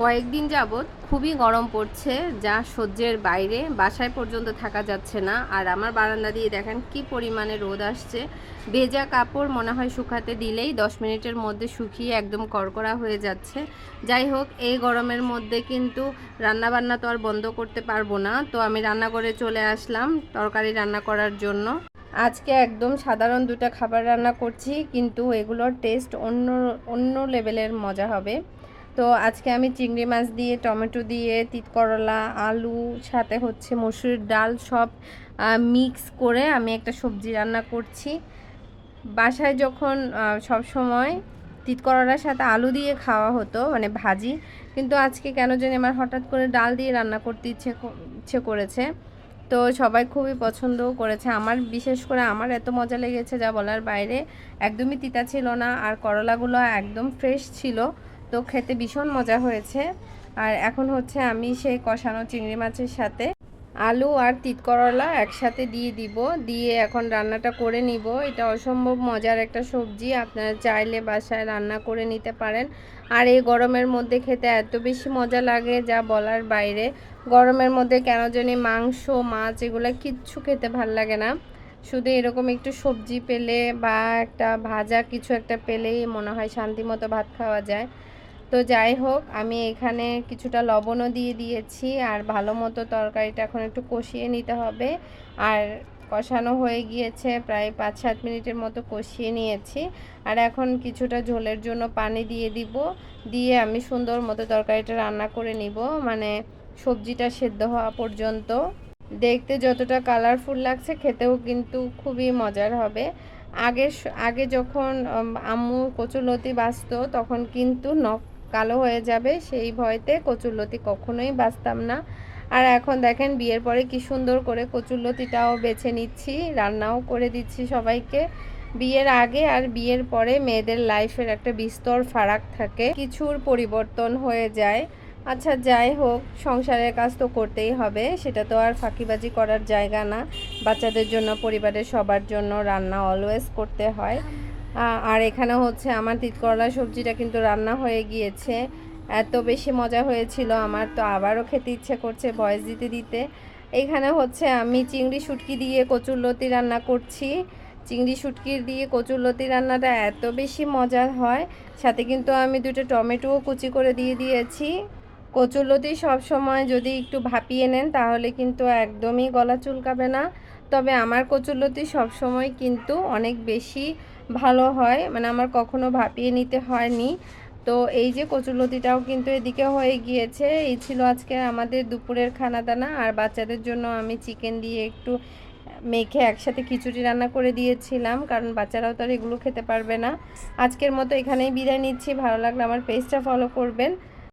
কয়েকদিন যাবৎ খুবই গরম পড়ছে, যা সহ্যের বাইরে। বাসায় পর্যন্ত থাকা যাচ্ছে না। আর আমার বারান্দা দিয়ে দেখেন কি পরিমাণে রোদ আসছে। ভেজা কাপড় মনে হয় শুকাতে দিলেই 10 মিনিটের মধ্যে শুকিয়ে একদম কড়কড়া হয়ে যাচ্ছে। যাই হোক, এই গরমের মধ্যে কিন্তু রান্নাবান্না তো আর বন্ধ করতে পারবো না। তো আমি রান্নাঘরে চলে আসলাম তরকারি রান্না করার জন্য। আজকে একদম সাধারণ দুটো খাবার রান্না করছি, কিন্তু এগুলোর টেস্ট অন্য অন্য লেভেলের মজা হবে। তো আজকে আমি চিংড়ি মাছ দিয়ে, টমেটো দিয়ে, তিতকরলা, আলু, সাথে হচ্ছে মসুর ডাল সব মিক্স করে আমি একটা সবজি রান্না করছি। বাসায় যখন সব সময় তিতকরলার সাথে আলু দিয়ে খাওয়া হতো, মানে ভাজি, কিন্তু আজকে কেন জানি আমার হঠাৎ করে ডাল দিয়ে রান্না করতে ইচ্ছে করেছে। তো সবাই খুবই পছন্দও করেছে। আমার বিশেষ করে আমার এত মজা লেগেছে যা বলার বাইরে। একদমই তিতা ছিল না, আর করলাগুলো একদম ফ্রেশ ছিল। তো খেতে ভীষণ মজা হয়েছে। আর এখন হচ্ছে আমি সেই কষানো চিংড়ি মাছের সাথে আলু আর তিতকরলা একসাথে দিয়ে দিব, দিয়ে এখন রান্নাটা করে নিব। এটা অসম্ভব মজার একটা সবজি, আপনারা চাইলে বাসায় রান্না করে নিতে পারেন। আর এই গরমের মধ্যে খেতে এত বেশি মজা লাগে যা বলার বাইরে। গরমের মধ্যে কেন জানি মাংস, মাছ এগুলো কিচ্ছু খেতে ভাল লাগে না। শুধু এরকম একটু সবজি পেলে বা একটা ভাজা কিছু একটা পেলেই মনে হয় শান্তি মতো ভাত খাওয়া যায়। তো যাই হোক, আমি এখানে কিছুটা লবণও দিয়ে দিয়েছি। আর ভালো মতো তরকারিটা এখন একটু কষিয়ে নিতে হবে। আর কষানো হয়ে গিয়েছে, প্রায় 5-7 মিনিটের মতো কষিয়ে নিয়েছি। আর এখন কিছুটা ঝোলের জন্য পানি দিয়ে দিব, দিয়ে আমি সুন্দর মতো তরকারিটা রান্না করে নিব, মানে সবজিটা সেদ্ধ হওয়া পর্যন্ত। দেখতে যতটা কালারফুল লাগছে, খেতেও কিন্তু খুবই মজার হবে। আগে আগে যখন আম্মু কচুরলতি বাছতো, তখন কিন্তু নখ কালো হয়ে যাবে সেই ভয়তে কচুরলতি কখনোই বাছতাম না। আর এখন দেখেন বিয়ের পরে কি সুন্দর করে কচুরলতিটাও বেছে নিচ্ছি, রান্নাও করে দিচ্ছি সবাইকে। বিয়ের আগে আর বিয়ের পরে মেয়েদের লাইফের একটা বিস্তর ফারাক থাকে, কিছুর পরিবর্তন হয়ে যায়। আচ্ছা যাই হোক, সংসারের কাজ তো করতেই হবে, সেটা তো আর ফাঁকিবাজি করার জায়গা না। বাচ্চাদের জন্য, পরিবারের সবার জন্য রান্না অলওয়েজ করতে হয়। আর এখানে হচ্ছে আমার তিতকরলা সবজিটা কিন্তু রান্না হয়ে গিয়েছে। এত বেশি মজা হয়েছিল, আমার তো আবারও খেতে ইচ্ছে করছে ভয়েস দিতে দিতে। এখানে হচ্ছে আমি চিংড়ি শুটকি দিয়ে কচুরলতি রান্না করছি। চিংড়ি শুটকির দিয়ে কচুরলতি রান্নাটা এত বেশি মজার হয়। সাথে কিন্তু আমি দুটো টমেটোও কুচি করে দিয়ে দিয়েছি। কচুরলতি সব সময় যদি একটু ভাপিয়ে নেন তাহলে কিন্তু একদমই গলা চুলকাবে না। তবে আমার কচুরলতি সব সময় কিন্তু অনেক বেশি ভালো হয়, মানে আমার কখনো ভাপিয়ে নিতে হয়নি। তো এই যে কচুরলতিটাও কিন্তু এদিকে হয়ে গিয়েছে। এই ছিল আজকে আমাদের দুপুরের খানা দানা। আর বাচ্চাদের জন্য আমি চিকেন দিয়ে একটু মেখে একসাথে খিচুড়ি রান্না করে দিয়েছিলাম, কারণ বাচ্চারাও তো আর এগুলো খেতে পারবে না। আজকের মতো এখানেই বিদায় নিচ্ছি। ভালো লাগলে আমার পেজটা ফলো করবেন।